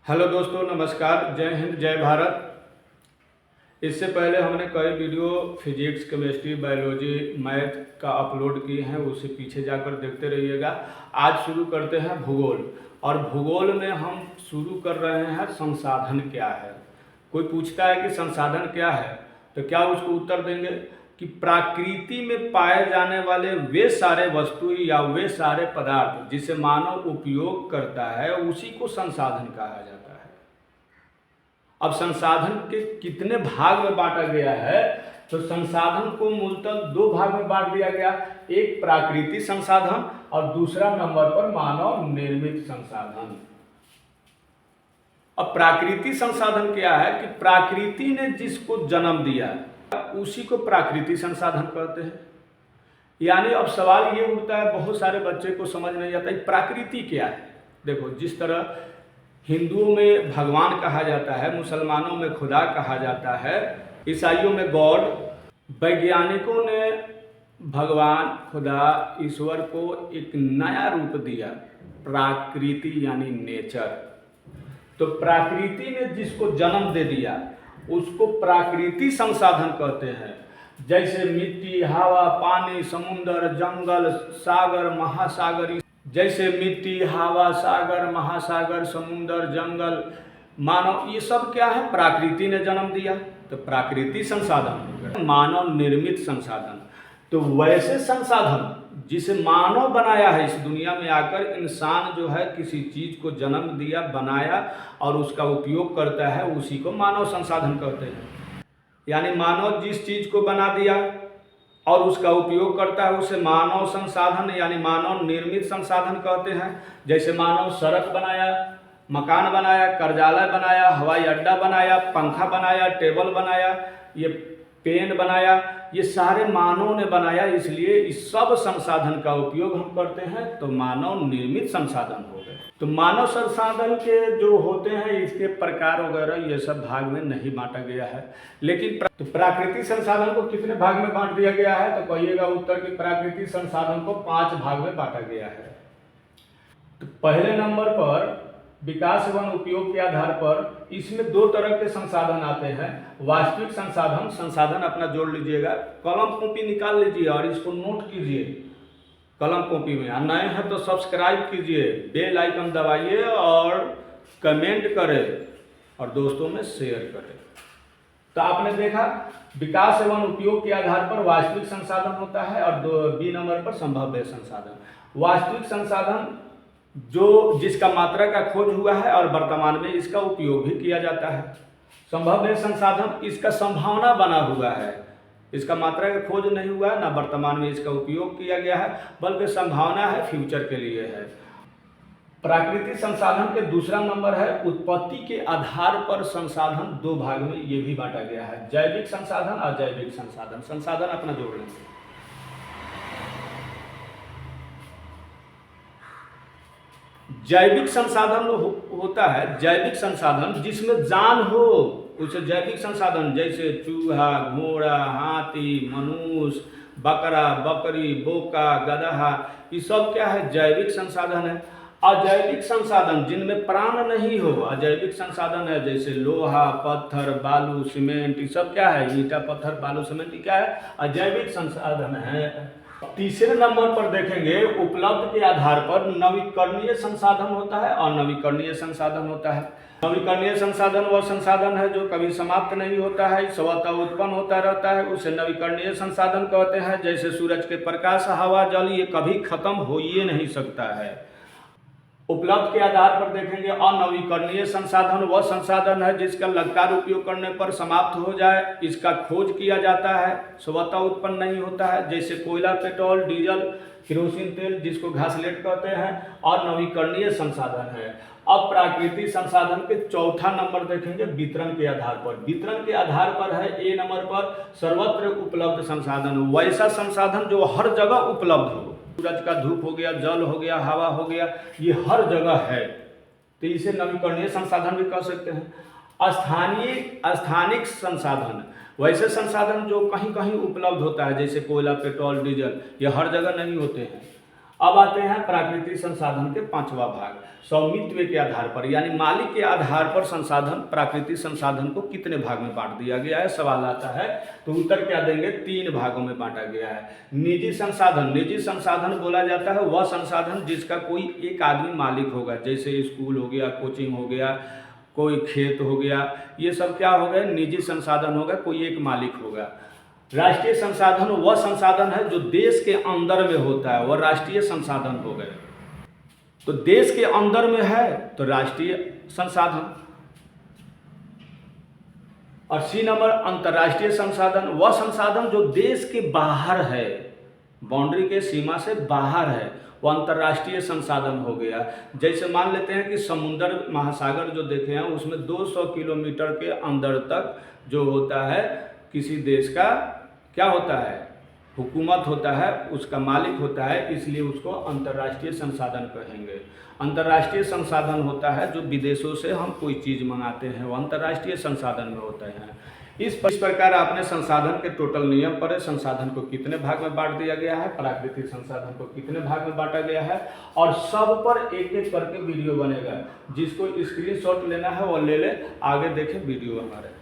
Hello दोस्तों, नमस्कार। जय हिंद, जय भारत। इससे पहले हमने कई video physics, chemistry, biology, math का अपलोड किए हैं, उससे पीछे जाकर देखते रहिएगा। आज शुरू करते हैं भूगोल। और भूगोल में हम शुरू कर रहे हैं संसाधन क्या है। कोई पूछता है कि संसाधन क्या है, तो क्या उसको उत्तर देंगे कि प्रकृति में पाए जाने वाले वे सारे वस्तु या वे सारे पदार्थ जिसे मानव उपयोग करता है, उसी को संसाधन कहा जाता है। अब संसाधन के कितने भाग में बांटा गया है, तो संसाधन को मूलतः दो भाग में बांट दिया गया। एक प्राकृतिक संसाधन और दूसरा नंबर पर मानव निर्मित संसाधन। अब प्राकृतिक संसाधन क्या है कि प्रकृति ने जिसको जन्म दिया उसी को प्राकृतिक संसाधन कहते हैं। यानी अब सवाल ये उठता है, बहुत सारे बच्चे को समझ नहीं आता है प्रकृति क्या है। देखो, जिस तरह हिंदुओं में भगवान कहा जाता है, मुसलमानों में खुदा कहा जाता है, ईसाइयों में गॉड, वैज्ञानिकों ने भगवान, खुदा, ईश्वर को एक नया रूप दिया, प्रकृति यानी नेचर। तो प्रकृति ने जिसको जन्म दे दिया उसको प्राकृतिक संसाधन कहते हैं। जैसे मिट्टी, हवा, पानी, समुद्र, जंगल, सागर, महासागर। जैसे मिट्टी, हवा, सागर, महासागर, समुद्र, जंगल, मानव, ये सब क्या है, प्रकृति ने जन्म दिया, तो प्राकृतिक संसाधन हो गया। मानव निर्मित संसाधन, तो वैसे संसाधन जिसे मानव बनाया है, इस दुनिया में आकर इंसान जो है किसी चीज को जन्म दिया, बनाया और उसका उपयोग करता है, उसी को मानव संसाधन कहते हैं। यानी मानव जिस चीज को बना दिया और उसका उपयोग करता है उसे मानव संसाधन यानी मानव निर्मित संसाधन कहते हैं। जैसे मानव सड़क बनाया, मकान बनाया, कार्यालय बनाया, हवाई अड्डा बनाया, पंखा बनाया, टेबल बनाया, ये पेन बनाया, ये सारे मानव ने बनाया, इसलिए इस सब संसाधन का उपयोग हम करते हैं, तो मानव निर्मित संसाधन हो गए। तो मानव संसाधन के जो होते हैं इसके प्रकार वगैरह ये सब भाग में नहीं बांटा गया है। लेकिन तो प्राकृतिक संसाधन को कितने भाग में बांट दिया गया है, तो कहिएगा उत्तर कि प्राकृतिक संसाधन को 5 भाग में बांटा गया है। तो पहले नंबर पर विकास एवं उपयोग के आधार पर इसमें 2 तरह के संसाधन आते हैं। वास्तविक संसाधन, संसाधन अपना जोड़ लीजिएगा, कलम कॉपी निकाल लीजिए और इसको नोट कीजिए कलम कॉपी में। और नए हैं तो सब्सक्राइब कीजिए, बेल आइकन दबाइए और कमेंट करें और दोस्तों में शेयर करें। तो आपने देखा, विकास एवं उपयोग के आधार पर वास्तविक संसाधन होता है और बी नंबर पर संभाव्य संसाधन। वास्तविक संसाधन जो जिसका मात्रा का खोज हुआ है और वर्तमान में इसका उपयोग भी किया जाता है। संभाव्य संसाधन इसका संभावना बना हुआ है, इसका मात्रा का खोज नहीं हुआ है, ना वर्तमान में इसका उपयोग किया गया है, बल्कि संभावना है, फ्यूचर के लिए है। प्राकृतिक संसाधन के दूसरा नंबर है उत्पत्ति के आधार पर संसाधन। 2 भाग में ये भी बांटा गया है, जैविक संसाधन और अजैविक संसाधन। संसाधन अपना जोड़ लेंगे। जैविक संसाधन होता है, जैविक संसाधन जिसमें जान हो, उसे जैविक संसाधन। जैसे चूहा, घोड़ा, हाथी, मनुष्य, बकरा, बकरी, बोका, गदहा, ये सब क्या है, जैविक संसाधन है। अजैविक संसाधन जिनमें प्राण नहीं हो, अजैविक संसाधन है। जैसे लोहा, पत्थर, बालू, सीमेंट, ये सब क्या है, ईंटा, पत्थर, बालू, सीमेंट, ये क्या है, अजैविक संसाधन है। तीसरे नंबर पर देखेंगे, उपलब्ध के आधार पर नवीकरणीय संसाधन होता है और नवीकरणीय संसाधन होता है। नवीकरणीय संसाधन वह संसाधन है जो कभी समाप्त नहीं होता है, स्वतः उत्पन्न होता रहता है, उसे नवीकरणीय संसाधन कहते हैं। जैसे सूरज के प्रकाश, हवा, जल, ये कभी खत्म हो ही नहीं सकता है। उपलब्ध के आधार पर देखेंगे, अनवीकरणीय संसाधन वह संसाधन है जिसका लगातार उपयोग करने पर समाप्त हो जाए, इसका खोज किया जाता है, स्वतः उत्पन्न नहीं होता है। जैसे कोयला, पेट्रोल, डीजल, केरोसिन तेल, जिसको घासलेट कहते हैं, और नवीकरणीय संसाधन है। अब प्राकृतिक संसाधन के चौथा नंबर देखेंगे, वितरण के आधार पर। वितरण के आधार पर है ए नंबर पर सर्वत्र उपलब्ध संसाधन, वैसा संसाधन जो हर जगह उपलब्ध हो। सूरज का धूप हो गया, जल हो गया, हवा हो गया, ये हर जगह है, तो इसे नवीकरणीय संसाधन भी कह सकते हैं। स्थानिक संसाधन, वैसे संसाधन जो कहीं कहीं उपलब्ध होता है, जैसे कोयला, पेट्रोल, डीजल, ये हर जगह नहीं होते हैं। अब आते हैं प्राकृतिक संसाधन के पांचवा भाग, स्वामित्व के आधार पर, यानी मालिक के आधार पर संसाधन, प्राकृतिक संसाधन को कितने भाग में बांट दिया गया है। सवाल आता है तो उत्तर क्या देंगे, 3 भागों में बांटा गया है। निजी संसाधन, निजी संसाधन बोला जाता है वह संसाधन जिसका कोई एक आदमी मालिक होगा, जैसे स्कूल हो गया, कोचिंग हो गया, कोई खेत हो गया, ये सब क्या हो गए, निजी संसाधन होगा, कोई एक मालिक होगा। राष्ट्रीय संसाधन वह संसाधन है जो देश के अंदर में होता है, वह राष्ट्रीय संसाधन हो गए। तो देश के अंदर में है तो राष्ट्रीय संसाधन। और सी नंबर अंतर्राष्ट्रीय संसाधन, वह संसाधन जो देश के बाहर है, बाउंड्री के सीमा से बाहर है, वो अंतर्राष्ट्रीय संसाधन हो गया। जैसे मान लेते हैं कि समुद्र महासागर जो देखे हैं उसमें 200 किलोमीटर के अंदर तक जो होता है किसी देश का क्या होता है, हुकूमत होता है, उसका मालिक होता है, इसलिए उसको अंतर्राष्ट्रीय संसाधन कहेंगे। अंतर्राष्ट्रीय संसाधन होता है जो विदेशों से हम कोई चीज़ मंगाते हैं, वो अंतर्राष्ट्रीय संसाधन में होते हैं। इस प्रकार आपने संसाधन के टोटल नियम पढ़े, संसाधन को कितने भाग में बांट दिया गया है, प्राकृतिक संसाधन को कितने भाग में बांटा गया है, और सब पर एक एक करके वीडियो बनेगा। जिसको स्क्रीनशॉट लेना है वो ले ले, आगे देखें वीडियो हमारे।